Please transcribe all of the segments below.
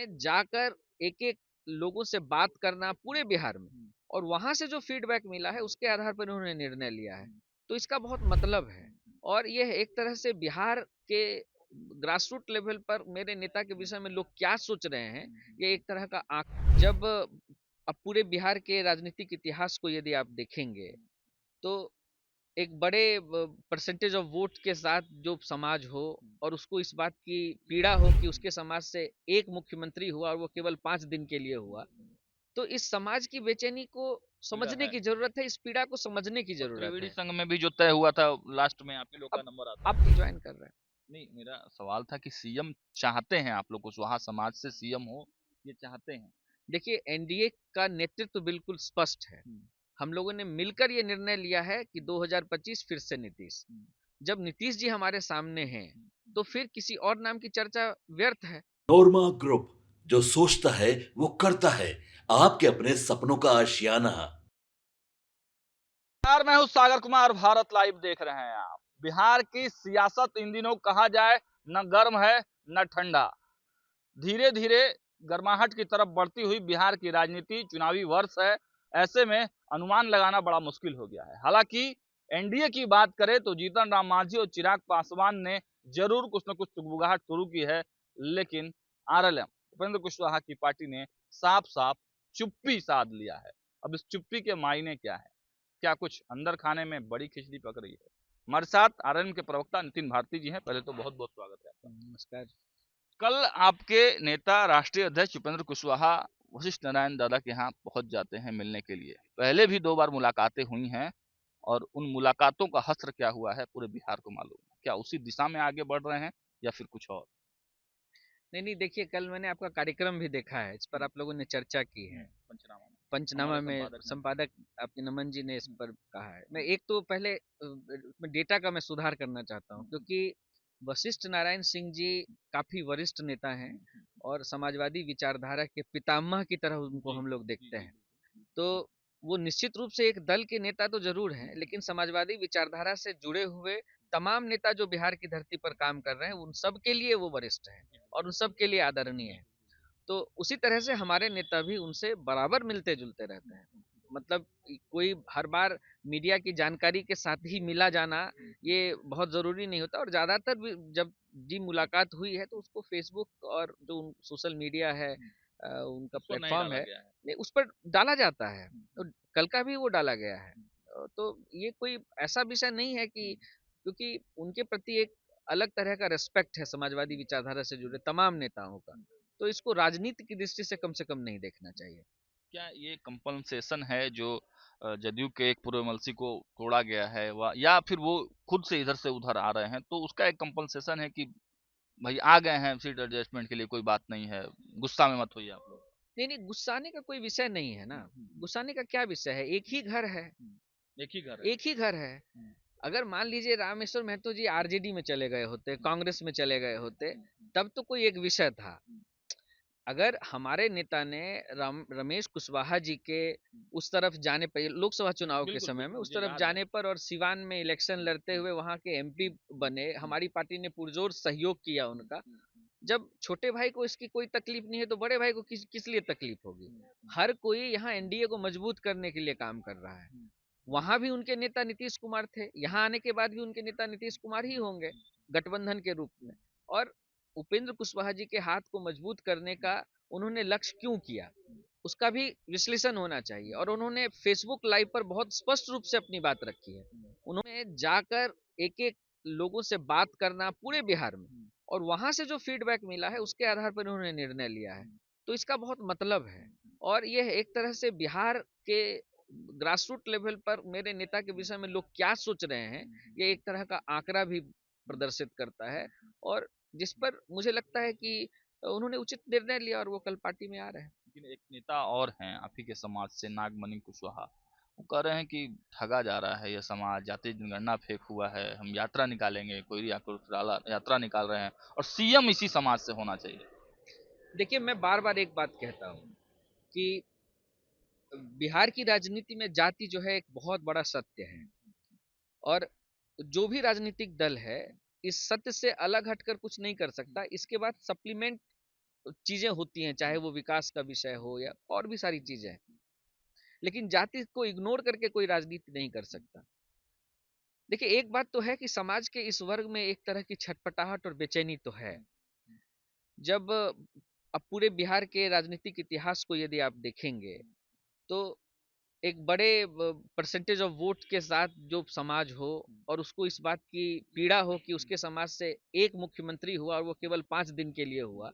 में जाकर एक-एक लोगों से बात करना पूरे बिहार में और वहाँ से जो फीडबैक मिला है उसके आधार पर उन्होंने निर्णय लिया है। तो इसका बहुत मतलब है और यह एक तरह से बिहार के ग्रास रूट लेवल पर मेरे नेता के विषय में लोग क्या सोच रहे हैं, ये एक तरह का आँक जब अब पूरे बिहार के राजनीतिक इतिहास को यदि आप देखेंगे, तो एक बड़े परसेंटेज ऑफ वोट के साथ जो समाज हो और उसको इस बात की पीड़ा हो कि उसके समाज से एक मुख्यमंत्री हुआ और वो केवल 5 दिन के लिए हुआ। तो इस समाज की बेचैनी को पीड़ा समझने है। की ज़रूरत है, इस पीड़ा को समझने की और ज़रूरत त्रिवेणी है। संघ में भी जो तय हुआ था लास्ट में आप ही लोग का अब नंबर आता आप है। जॉइन कर रहे हैं। नहीं, मेरा सवाल था कि सीएम चाहते हैं आप लोग उस वहाँ समाज से सीएम हो, ये चाहते हैं? देखिए एनडीए का नेतृत्व बिल्कुल स्पष्ट है। हम लोगों ने मिलकर ये निर्णय लिया है कि 2025 फिर से नीतीश। जब नीतीश जी हमारे सामने हैं, तो फिर किसी और नाम की चर्चा व्यर्थ है। नोरमा ग्रुप, जो सोचता है वो करता है। आपके अपने सपनों का आशियाना। यार मैं हूँ सागर कुमार, भारत लाइव देख रहे हैं आप। बिहार की सियासत इन दिनों कहा जाए न गर्म है न ठंडा। धीरे धीरे गर्माहट की तरफ बढ़ती हुई बिहार की राजनीति, चुनावी वर्ष है, ऐसे में अनुमान लगाना बड़ा मुश्किल हो गया है। हालांकि एनडीए की बात करें तो जीतन राम मांझी और चिराग पासवान ने जरूर कुछ न कुछ सुगबुगाहट शुरू की है, लेकिन आरएलएम उपेंद्र कुशवाहा की पार्टी ने साफ साफ चुप्पी साध लिया है। अब इस चुप्पी के मायने क्या है? क्या कुछ अंदर खाने में बड़ी खिचड़ी पक रही है? हमारे साथ आरएलएम के प्रवक्ता नितिन भारती जी हैं। पहले तो बहुत बहुत स्वागत है आपका। नमस्कार। कल आपके नेता राष्ट्रीय अध्यक्ष उपेंद्र कुशवाहा वशिष्ठ नारायण दादा के यहाँ पहुंच जाते हैं मिलने के लिए। पहले भी 2 बार मुलाकातें हुई हैं और उन मुलाकातों का हश्र क्या हुआ है पूरे बिहार को मालूम है। क्या उसी दिशा में आगे बढ़ रहे हैं या फिर कुछ और? नहीं, नहीं देखिए कल मैंने आपका कार्यक्रम भी देखा है, इस पर आप लोगों ने चर्चा की है। पंचनामा में पंचनामा हमारे में संपादक ने। संपादक आपके नमन जी ने इस पर कहा है। मैं एक तो पहले उसमें डेटा का मैं सुधार करना चाहता हूँ क्योंकि वशिष्ठ नारायण सिंह जी काफ़ी वरिष्ठ नेता हैं और समाजवादी विचारधारा के पितामह की तरह उनको जी हम लोग जी देखते जी हैं। तो वो निश्चित रूप से एक दल के नेता तो ज़रूर हैं, लेकिन समाजवादी विचारधारा से जुड़े हुए तमाम नेता जो बिहार की धरती पर काम कर रहे हैं, उन सब के लिए वो वरिष्ठ हैं और उन सब के लिए आदरणीय हैं। तो उसी तरह से हमारे नेता भी उनसे बराबर मिलते-जुलते रहते हैं। मतलब कोई हर बार मीडिया की जानकारी के साथ ही मिला जाना ये बहुत ज़रूरी नहीं होता और ज़्यादातर भी जब जी मुलाकात हुई है तो उसको फ़ेसबुक और जो सोशल मीडिया है उनका उसको नहीं प्लेटफ़ॉर्म डाला है, गया है। उस पर डाला जाता है। तो कल का भी वो डाला गया है। तो ये कोई ऐसा विषय नहीं है कि क्योंकि उनके प्रति एक अलग तरह का रिस्पेक्ट है समाजवादी विचारधारा से जुड़े तमाम नेताओं का। तो इसको राजनीति की दृष्टि से कम नहीं देखना चाहिए। क्या ये कंपनसेशन है जो जदयू के एक पूर्व एमएलसी को तोड़ा गया है, या फिर वो खुद से इधर से उधर आ रहे हैं तो उसका एक कंपनसेशन है कि भाई आ गए हैं सीट एडजस्टमेंट के लिए, कोई बात नहीं है, गुस्सा में मत होइए आप लोग। नहीं, नहीं गुस्साने का कोई विषय नहीं है ना। गुस्साने का क्या विषय है? एक ही घर है, एक ही घर है। एक ही घर है। अगर मान लीजिए रामेश्वर महतो जी आरजेडी में चले गए होते, कांग्रेस में चले गए होते, तब तो कोई एक विषय था। अगर हमारे नेता ने रमेश कुशवाहा जी के उस तरफ जाने पर लोकसभा चुनाव के बिल्कुल समय में बिल्कुल उस मुझे तरफ याद है। जाने पर और सिवान में इलेक्शन लड़ते हुए वहां के एमपी बने, हमारी पार्टी ने पुरजोर सहयोग किया उनका। जब छोटे भाई को इसकी कोई तकलीफ नहीं है तो बड़े भाई को किस लिए तकलीफ होगी? हर कोई यहाँ एनडीए को मजबूत करने के लिए काम कर रहा है। वहां भी उनके नेता नीतीश कुमार थे, यहाँ आने के बाद भी उनके नेता नीतीश कुमार ही होंगे गठबंधन के रूप में। और उपेंद्र कुशवाहा जी के हाथ को मजबूत करने का उन्होंने लक्ष्य क्यों किया, उसका भी विश्लेषण होना चाहिए। और उन्होंने फेसबुक लाइव पर बहुत स्पष्ट रूप से अपनी बात रखी है। उन्होंने जाकर एक एक लोगों से बात करना पूरे बिहार में और वहां से जो फीडबैक मिला है उसके आधार पर उन्होंने निर्णय लिया है। तो इसका बहुत मतलब है और यह एक तरह से बिहार के ग्रास रूट लेवल पर मेरे नेता के विषय में लोग क्या सोच रहे हैं, ये एक तरह का आंकड़ा भी प्रदर्शित करता है और जिस पर मुझे लगता है कि उन्होंने उचित निर्णय लिया और वो कल पार्टी में आ रहे हैं। लेकिन एक नेता और हैं आप ही के समाज से, नागमणि कुशवाहा, वो कह रहे हैं कि ठगा जा रहा है यह समाज, जाति जनगणना फेक हुआ है, हम यात्रा निकालेंगे, कोई यात्रा निकाल रहे हैं और सीएम इसी समाज से होना चाहिए। देखिए मैं बार बार एक बात कहता हूँ कि बिहार की राजनीति में जाति जो है एक बहुत बड़ा सत्य है और जो भी राजनीतिक दल है इस सत्य से अलग हटकर कुछ नहीं कर सकता। इसके बाद सप्लीमेंट चीजें होती हैं, चाहे वो विकास का विषय हो या और भी सारी चीजें हैं, लेकिन जाति को इग्नोर करके कोई राजनीति नहीं कर सकता। देखिए, एक बात तो है कि समाज के इस वर्ग में एक तरह की छटपटाहट और बेचैनी तो है। जब अब पूरे बिहार के राजनीतिक इतिहास को यदि आप देखेंगे, तो एक बड़े परसेंटेज ऑफ वोट के साथ जो समाज हो और उसको इस बात की पीड़ा हो कि उसके समाज से एक मुख्यमंत्री हुआ और वो केवल 5 दिन के लिए हुआ,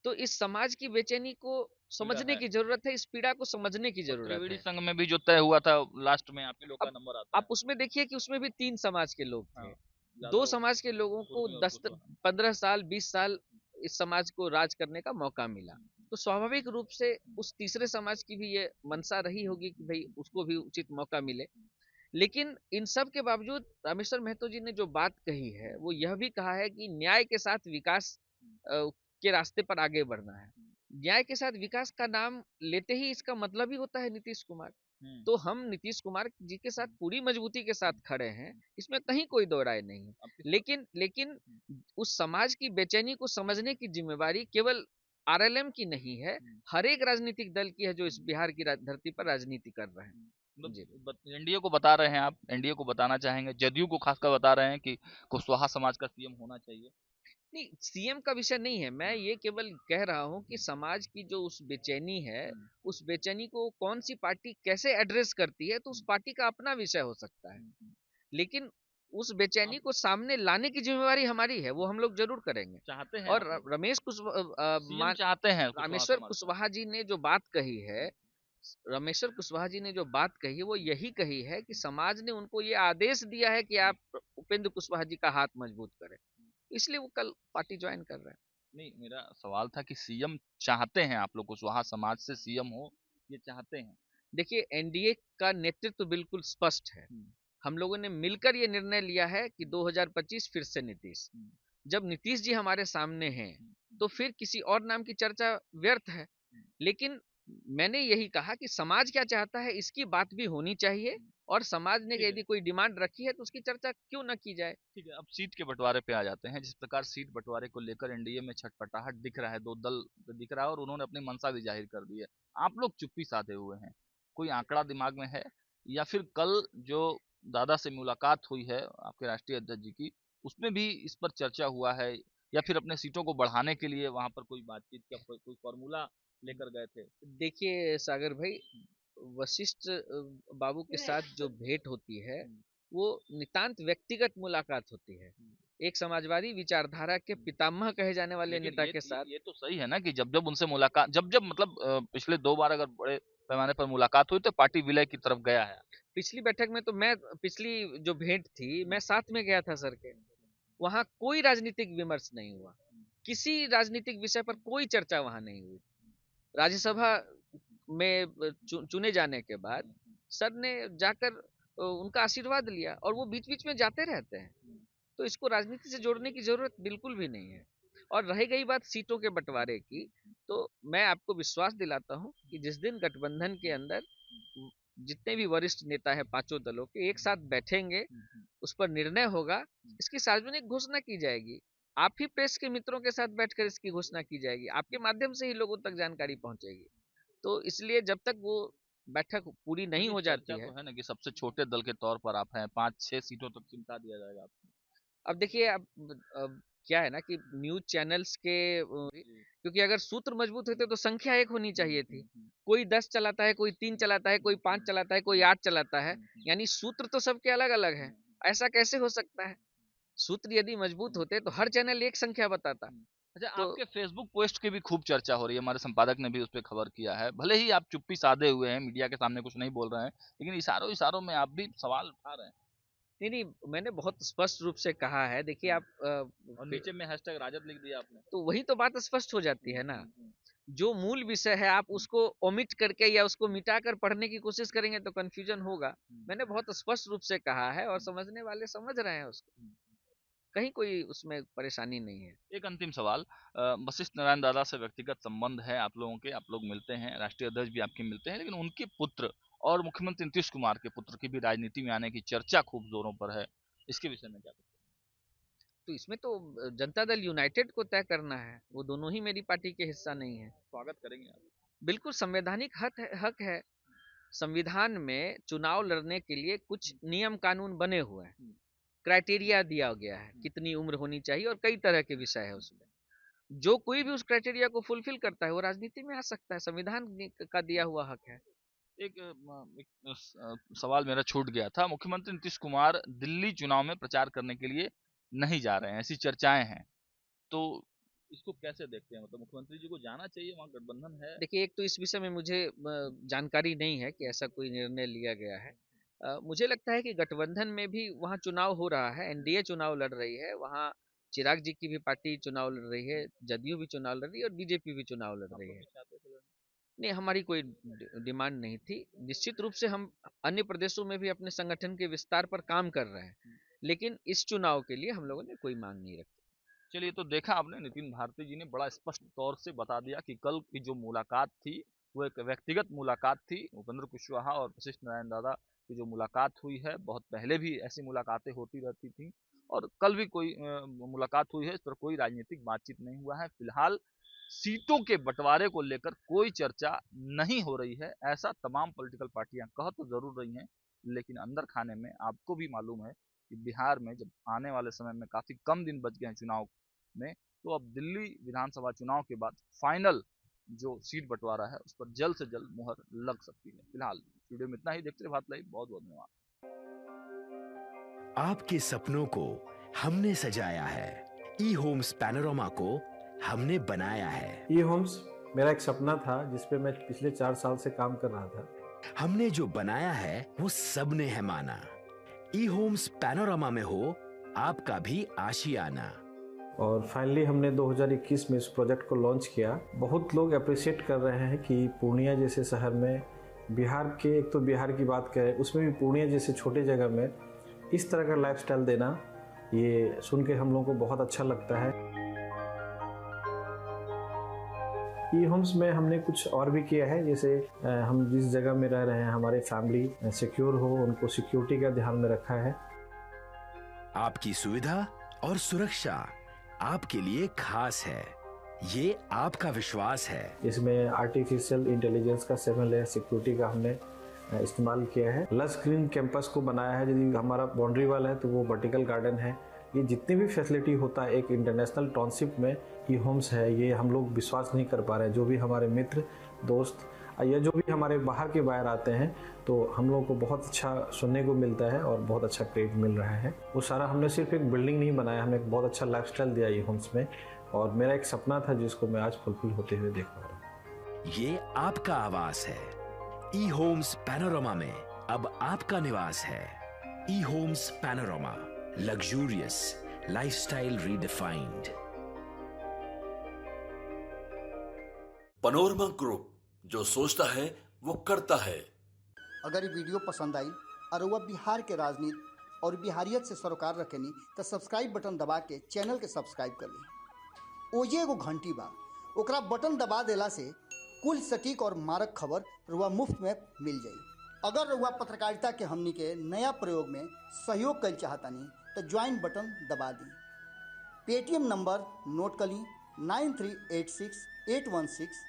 तो इस समाज की बेचैनी को पीड़ा समझने है। की जरूरत है, इस पीड़ा को समझने की और जरूरत त्रिवेणी है। संघ में भी जो तय हुआ था लास्ट में, आप ही लोग का अब नंबर आता है। आप उसमें देखिए कि उसमें भी 3 समाज के लोग थे। हाँ, दो यादव, समाज के लोगों को कुर्मी और 10 कुशवाहा। 15 साल 20 साल इस समाज को राज करने का मौका मिला, तो स्वाभाविक रूप से उस तीसरे समाज की भी ये मंशा रही होगी कि भाई उसको भी उचित मौका मिले। लेकिन इन सब के बावजूद रामेश्वर महतो जी ने जो बात कही है, वो यह भी कहा है कि न्याय के साथ विकास के रास्ते पर आगे बढ़ना है। न्याय के साथ विकास का नाम लेते ही इसका मतलब ही होता है नीतीश कुमार। तो हम नीतीश कुमार जी के साथ पूरी मजबूती के साथ खड़े हैं, इसमें कहीं कोई दो राय नहीं है। लेकिन लेकिन उस समाज की बेचैनी को समझने की जिम्मेवारी केवल आरएलएम की नहीं है, हर एक राजनीतिक दल की है जो इस बिहार की धरती पर राजनीति कर रहे हैं। जी। एनडीए को बता रहे हैं आप, एनडीए को बताना चाहेंगे, जदयू को खासकर बता रहे हैं कि कुशवाहा समाज का सीएम होना चाहिए। नहीं, सीएम का विषय नहीं है, मैं ये केवल कह रहा हूँ कि समाज की जो उस बेचैनी है, उस बेचैनी को कौन सी पार्टी कैसे एड्रेस करती है, तो उस पार्टी का अपना विषय हो सकता है। लेकिन उस बेचैनी को सामने लाने की जिम्मेवारी हमारी है, वो हम लोग जरूर करेंगे। चाहते हैं और आप लोग रमेश सीएम चाहते हैं कुशवाहा रामेश्वर समाज का। कुशवाहा जी ने जो बात कही है, रामेश्वर कुशवाहा जी ने जो बात कही है, वो यही कही है कि समाज ने उनको ये आदेश दिया है कि आप उपेंद्र कुशवाहा जी का हाथ मजबूत करें, इसलिए वो कल पार्टी ज्वाइन कर रहे हैं। नहीं, मेरा सवाल था कि सीएम चाहते हैं आप लोग कुशवाहा समाज से सीएम हो, ये चाहते हैं? देखिए, एनडीए का नेतृत्व बिल्कुल स्पष्ट है। हम लोगों ने मिलकर ये निर्णय लिया है कि 2025 फिर से नीतीश। जब नीतीश जी हमारे सामने हैं, तो फिर किसी और नाम की चर्चा व्यर्थ है। लेकिन मैंने यही कहा कि समाज क्या चाहता है इसकी बात भी होनी चाहिए, और समाज ने यदि कोई डिमांड रखी है तो उसकी चर्चा क्यों न की जाए। ठीक है, अब सीट के बंटवारे पे आ जाते हैं। जिस प्रकार सीट बंटवारे को लेकर एनडीए में छटपटाहट दिख रहा है, दो दल दिख रहा है और उन्होंने अपनी मंशा भी जाहिर कर दी है। आप लोग चुप्पी साधे हुए हैं, कोई आंकड़ा दिमाग में है? या फिर कल जो दादा से मुलाकात हुई है आपके राष्ट्रीय अध्यक्ष जी की, उसमें भी इस पर चर्चा हुआ है? या फिर अपने सीटों को बढ़ाने के लिए वहां पर कोई बातचीत का कोई फॉर्मूला लेकर गए थे? देखिए सागर भाई, वशिष्ठ बाबू के साथ जो भेंट होती है, वो नितांत व्यक्तिगत मुलाकात होती है। एक समाजवादी विचारधारा के पितामह कहे जाने वाले लेकिन नेता के साथ। ये तो सही है ना कि जब जब उनसे मुलाकात, जब जब मतलब पिछले 2 बार अगर बड़े पैमाने पर मुलाकात हुई तो पार्टी विलय की तरफ गया है। पिछली बैठक में तो मैं, पिछली जो भेंट थी, मैं साथ में गया था सर के। वहां कोई राजनीतिक विमर्श नहीं हुआ, किसी राजनीतिक विषय पर कोई चर्चा वहां नहीं हुई। राज्यसभा में चुने जाने के बाद सर ने जाकर उनका आशीर्वाद लिया, और वो बीच बीच में जाते रहते हैं, तो इसको राजनीति से जोड़ने की जरूरत बिल्कुल भी नहीं है। और रही गई बात सीटों के बंटवारे की, तो मैं आपको विश्वास दिलाता हूं कि जिस दिन गठबंधन के अंदर जितने भी वरिष्ठ नेता है पांचों दलों के एक साथ बैठेंगे, उस पर निर्णय होगा, इसकी सार्वजनिक घोषणा की जाएगी। आप ही प्रेस के मित्रों के साथ बैठकर इसकी घोषणा की जाएगी, आपके माध्यम से ही लोगों तक जानकारी पहुंचेगी। तो इसलिए जब तक वो बैठक पूरी नहीं हो चर्चा जाती है। तो है ना कि सबसे छोटे दल के तौर पर आप हैं, 5-6 सीटों तक चिमटा दिया जाएगा आपको। अब देखिए, अब क्या है ना कि न्यूज चैनल्स के क्योंकि अगर सूत्र मजबूत होते तो संख्या एक होनी चाहिए थी। कोई 10 चलाता है, कोई 3 चलाता है, कोई 5 चलाता है, कोई 8 चलाता है, यानी सूत्र तो सबके अलग अलग है। ऐसा कैसे हो सकता है? सूत्र यदि मजबूत होते तो हर चैनल एक संख्या बताता। अच्छा, तो आपके फेसबुक पोस्ट की भी खूब चर्चा हो रही है, हमारे संपादक ने भी उस पर खबर किया है। भले ही आप चुप्पी साधे हुए हैं, मीडिया के सामने कुछ नहीं बोल रहे हैं, लेकिन इशारों इशारों में आप भी सवाल उठा रहे हैं। नहीं नहीं, मैंने बहुत स्पष्ट रूप से कहा है। देखिए आप और नीचे में हैशटैग राजद लिख दिया आपने। तो वही तो बात स्पष्ट हो जाती है ना। जो मूल विषय है आप उसको ओमिट करके या उसको मिटाकर पढ़ने की कोशिश करेंगे तो कंफ्यूजन होगा। मैंने बहुत स्पष्ट रूप से कहा है, और समझने वाले समझ रहे हैं उसको, कहीं कोई उसमें परेशानी नहीं है। एक अंतिम सवाल, वशिष्ठ नारायण दादा से व्यक्तिगत संबंध है आप लोगों के, आप लोग मिलते हैं, राष्ट्रीय अध्यक्ष भी आपके मिलते हैं, लेकिन उनके पुत्र और मुख्यमंत्री नीतीश कुमार के पुत्र की भी राजनीति में आने की चर्चा खूब जोरों पर है। इसके विषय में क्या कहते तो इसमें तो जनता दल यूनाइटेड को तय करना है, वो दोनों ही मेरी पार्टी के हिस्सा नहीं है। स्वागत करेंगे आप? बिल्कुल संवैधानिक हक है। संविधान में चुनाव लड़ने के लिए कुछ नियम कानून बने हुए हैं, क्राइटेरिया दिया गया है, कितनी उम्र होनी चाहिए और कई तरह के विषय है उसमें। जो कोई भी उस क्राइटेरिया को फुलफिल करता है वो राजनीति में आ सकता है, संविधान का दिया हुआ हक है। एक सवाल मेरा छूट गया था। मुख्यमंत्री नीतीश कुमार दिल्ली चुनाव में प्रचार करने के लिए नहीं जा रहे हैं, ऐसी चर्चाएं हैं, तो इसको कैसे देखते हैं? मतलब मुख्यमंत्री जी को जाना चाहिए, वहाँ गठबंधन है। देखिए, एक तो इस विषय में मुझे जानकारी नहीं है कि ऐसा कोई निर्णय लिया गया है। मुझे लगता है कि गठबंधन में भी वहाँ चुनाव हो रहा है, एनडीए चुनाव लड़ रही है, वहाँ चिराग जी की भी पार्टी चुनाव लड़ रही है, जदयू भी चुनाव लड़ रही है और बीजेपी भी चुनाव लड़ रही है। नहीं, हमारी कोई डिमांड नहीं थी। निश्चित रूप से हम अन्य प्रदेशों में भी अपने संगठन के विस्तार पर काम कर रहे हैं, लेकिन इस चुनाव के लिए हम लोगों ने कोई मांग नहीं रखी। चलिए, तो देखा आपने, नितिन भारती जी ने बड़ा स्पष्ट तौर से बता दिया कि कल की जो मुलाकात थी वो एक व्यक्तिगत मुलाकात थी। उपेंद्र कुशवाहा और वशिष्ठ नारायण दादा की जो मुलाकात हुई है, बहुत पहले भी ऐसी मुलाकातें होती रहती थी और कल भी कोई मुलाकात हुई है। इस पर कोई राजनीतिक बातचीत नहीं हुआ है। फिलहाल सीटों के बंटवारे को लेकर कोई चर्चा नहीं हो रही है, ऐसा तमाम पॉलिटिकल पार्टियां कह तो जरूर रही हैं, लेकिन अंदर खाने में आपको भी मालूम है कि बिहार में जब आने वाले समय में काफी कम दिन बच गए हैं चुनाव में, तो अब दिल्ली विधानसभा चुनाव के बाद फाइनल जो सीट बंटवारा है उस पर जल्द से जल्द मुहर लग सकती है। फिलहाल वीडियो में इतना ही। देखते रहिए भारत लाइव। बहुत बहुत धन्यवाद। आपके सपनों को हमने सजाया है, ई होम्स पैनोरमा को हमने बनाया है। ई होम्स मेरा एक सपना था जिस पे मैं पिछले 4 साल से काम कर रहा था। हमने जो बनाया है वो सबने है माना। ई होम्स पैनोरमा में हो आपका भी आशियाना। और फाइनली हमने 2021 में इस प्रोजेक्ट को लॉन्च किया। बहुत लोग अप्रिशिएट कर रहे हैं कि पूर्णिया जैसे शहर में, बिहार के, एक तो बिहार की बात करें उसमें भी पूर्णिया जैसे छोटे जगह में इस तरह का लाइफस्टाइल देना, ये सुन के हम लोगों को बहुत अच्छा लगता है। ई होम्स में हमने कुछ और भी किया है, जैसे हम जिस जगह में रह रहे हैं हमारे फैमिली सिक्योर हो, उनको सिक्योरिटी का ध्यान में रखा है। आपकी सुविधा और सुरक्षा आपके लिए खास है, ये आपका विश्वास है। इसमें आर्टिफिशियल इंटेलिजेंस का 7 लेयर सिक्योरिटी का हमने इस्तेमाल किया है। लश ग्रीन कैंपस को बनाया है। यदि हमारा बाउंड्री वाल है तो वो वर्टिकल गार्डन है। ये जितनी भी फैसिलिटी होता है एक इंटरनेशनल टाउनशिप में ई होम्स है, ये हम लोग विश्वास नहीं कर पा रहे हैं। जो भी हमारे मित्र दोस्त या जो भी हमारे बाहर के बाहर आते हैं तो हम लोगों को बहुत अच्छा सुनने को मिलता है और बहुत अच्छा क्रेडिट मिल रहा है। वो सारा हमने सिर्फ एक बिल्डिंग नहीं बनाया, हमने एक बहुत अच्छा लाइफस्टाइल दिया ई होम्स में, और मेरा एक सपना था जिसको मैं आज फुलफिल होते हुए देख पा रहा हूँ। ये आपका आवास है। ई होम्स पैनोरमा में अब आपका निवास है। E homes Panorama, luxurious lifestyle redefined. Panorama group, जो सोचता है वो करता है। अगर ये वीडियो पसंद आई और वह बिहार के राजनीति और बिहारियत से सरोकार रखेनी तो सब्सक्राइब बटन दबा के चैनल के सब्सक्राइब कर ली। ओजे एगो घंटी बा, ओकरा बटन दबा देला से कुल सटीक और मारक खबर रुआ मुफ्त में मिल जाई। अगर रुआ पत्रकारिता के हमनी के नया प्रयोग में सहयोग कर चाहतानी तो ज्वाइन बटन दबा दी। पेटीएम नंबर नोट कर ली 9386 816